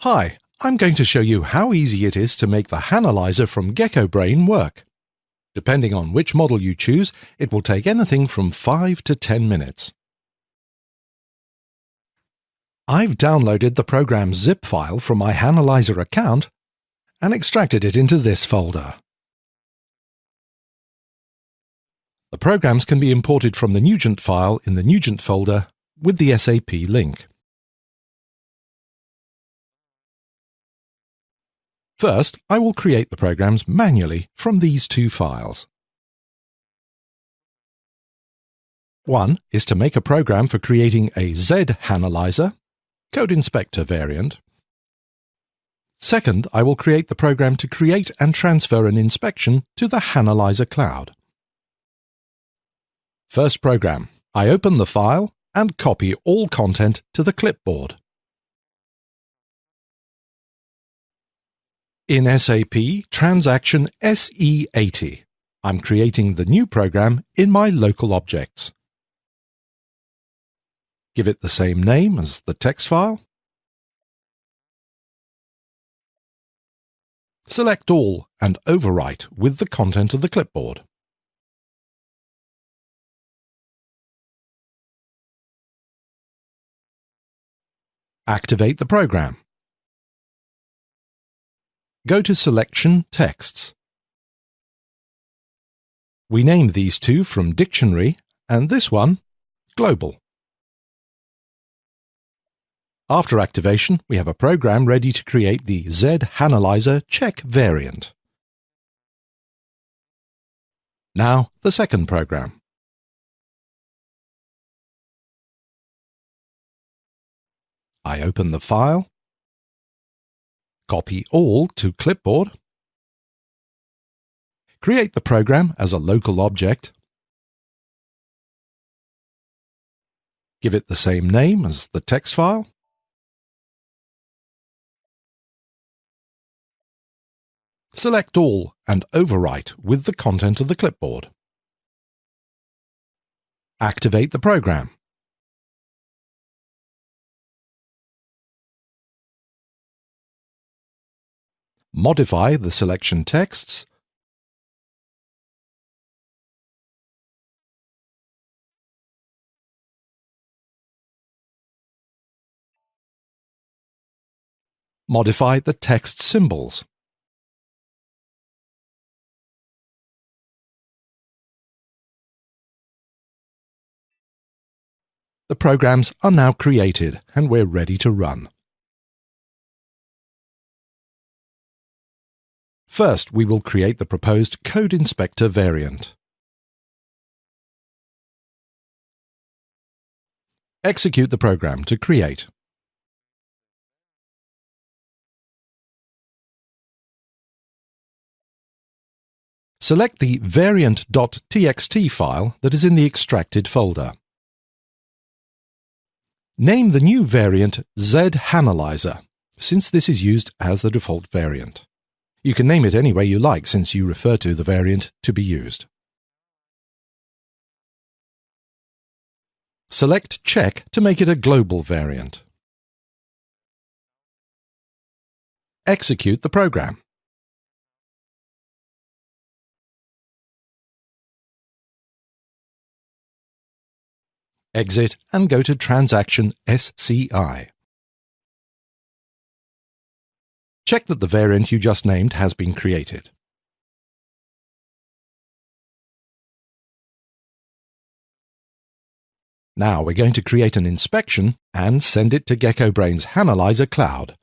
Hi, I'm going to show you how easy it is to make the Hanalyzer from Gekkobrain work. Depending on which model you choose, it will take anything from 5 to 10 minutes. I've downloaded the program's zip file from my Hanalyzer account and extracted it into this folder. The programs can be imported from the Nugent file in the Nugent folder with the SAP link. First, I will create the programs manually from these two files. One is to make a program for creating a ZHanalyzer, Code Inspector Variant. Second, I will create the program to create and transfer an inspection to the Hanalyzer cloud. First program, I open the file and copy all content to the clipboard. In SAP Transaction SE80, I'm creating the new program in my local objects. Give it the same name as the text file. Select all and overwrite with the content of the clipboard. Activate the program. Go to Selection Texts. We name these two from Dictionary and this one Global. After activation, we have a program ready to create the ZHanalyzer check variant. Now, the second program. I open the file, copy all to clipboard, create the program as a local object, give it the same name as the text file, select all and overwrite with the content of the clipboard. Activate the program. Modify the selection texts, modify the text symbols, the programs are now created and we're ready to run. First, we will create the proposed Code Inspector variant. Execute the program to create. Select the variant.txt file that is in the extracted folder. Name the new variant ZHanalyzer, since this is used as the default variant. You can name it any way you like since you refer to the variant to be used. Select Check to make it a global variant. Execute the program. Exit and go to Transaction SCI. Check that the variant you just named has been created. Now we're going to create an inspection and send it to Gekkobrain's Hanalyzer cloud.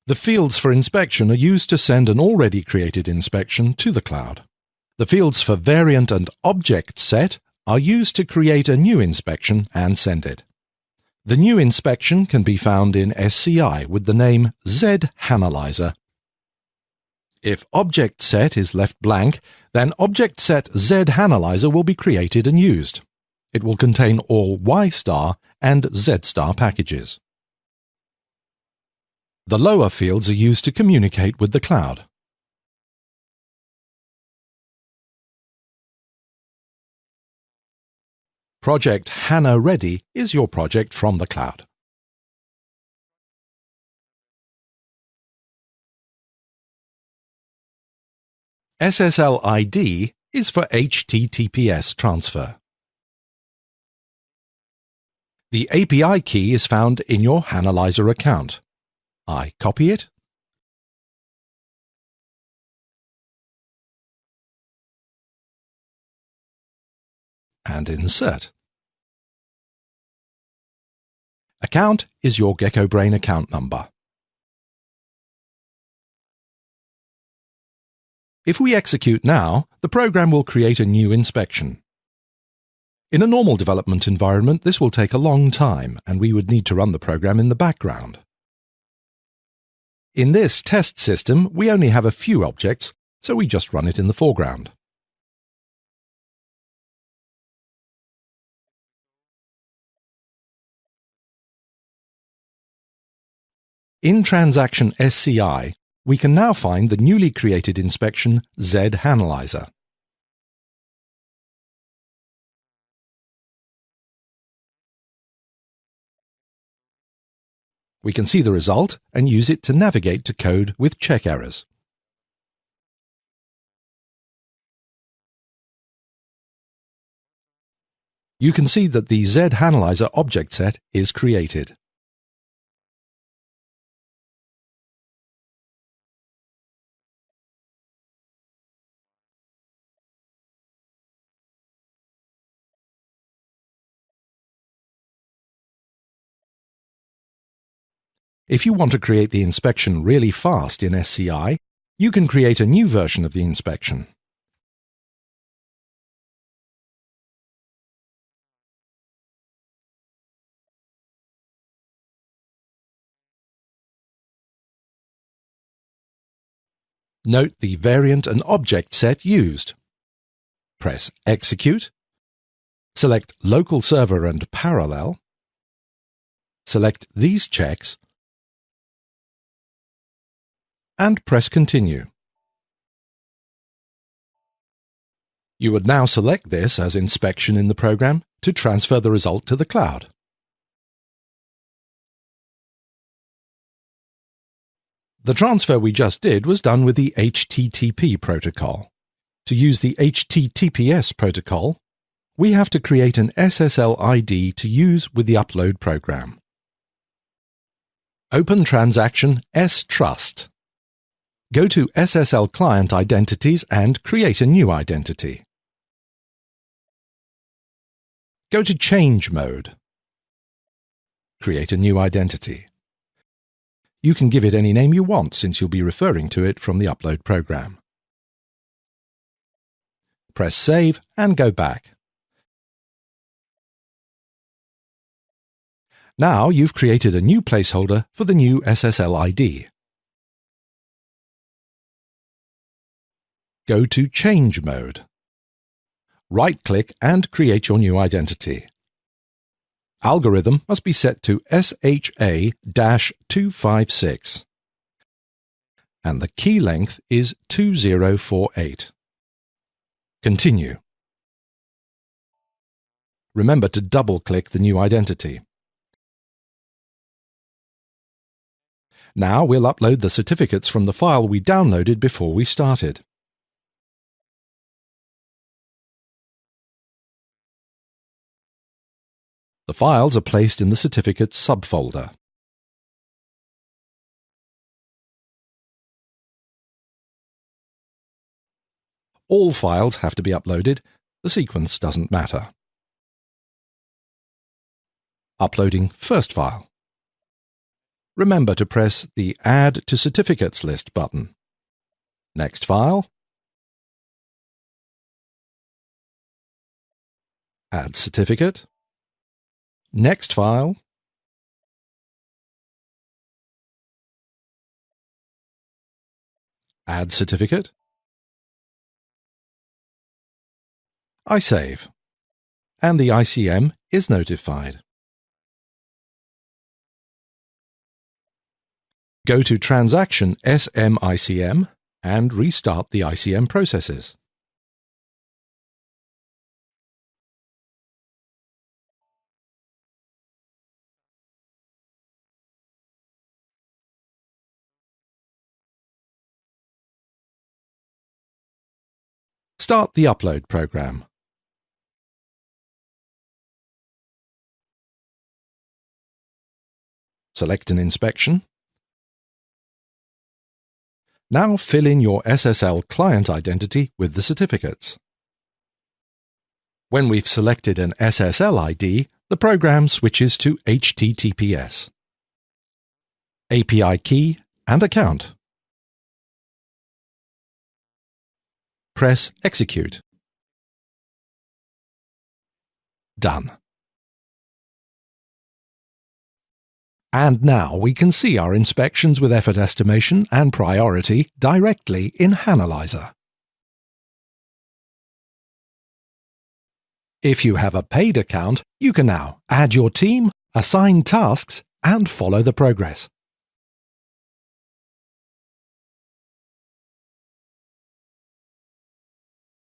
The fields for inspection are used to send an already created inspection to the cloud. The fields for variant and object set are used to create a new inspection and send it. The new inspection can be found in SCI with the name ZHanalyzer. If object set is left blank, then object set ZHanalyzer will be created and used. It will contain all Y* and Z* packages. The lower fields are used to communicate with the cloud. Project HANA-Ready is your project from the cloud. SSL ID is for HTTPS transfer. The API key is found in your Hanalyzer account. I copy it and insert. Account is your Gekkobrain account number. If we execute now, the program will create a new inspection. In a normal development environment, this will take a long time, and we would need to run the program in the background. In this test system, we only have a few objects, so we just run it in the foreground. In transaction SCI, we can now find the newly created inspection ZHanalyzer. We can see the result and use it to navigate to code with check errors. You can see that the ZHanalyzer object set is created. If you want to create the inspection really fast in SCI, you can create a new version of the inspection. Note the variant and object set used. Press Execute. Select Local Server and Parallel. Select these checks and press Continue. You would now select this as inspection in the program to transfer the result to the cloud. The transfer we just did was done with the HTTP protocol. To use the HTTPS protocol, we have to create an SSL ID to use with the upload program. Open transaction strust. Go to SSL Client Identities and create a new identity. Go to Change Mode. Create a new identity. You can give it any name you want since you'll be referring to it from the upload program. Press Save and go back. Now you've created a new placeholder for the new SSL ID. Go to Change Mode. Right-click and create your new identity. Algorithm must be set to SHA-256. And the key length is 2048. Continue. Remember to double-click the new identity. Now we'll upload the certificates from the file we downloaded before we started. The files are placed in the Certificates subfolder. All files have to be uploaded. The sequence doesn't matter. Uploading first file. Remember to press the Add to Certificates list button. Next file. Add certificate. Next file. Add certificate. I save. And the ICM is notified. Go to Transaction SMICM and restart the ICM processes. Start the upload program. Select an inspection. Now fill in your SSL client identity with the certificates. When we've selected an SSL ID, the program switches to HTTPS. API key and account. Press Execute. Done. And now we can see our inspections with effort estimation and priority directly in Hanalyzer. If you have a paid account, you can now add your team, assign tasks, and follow the progress.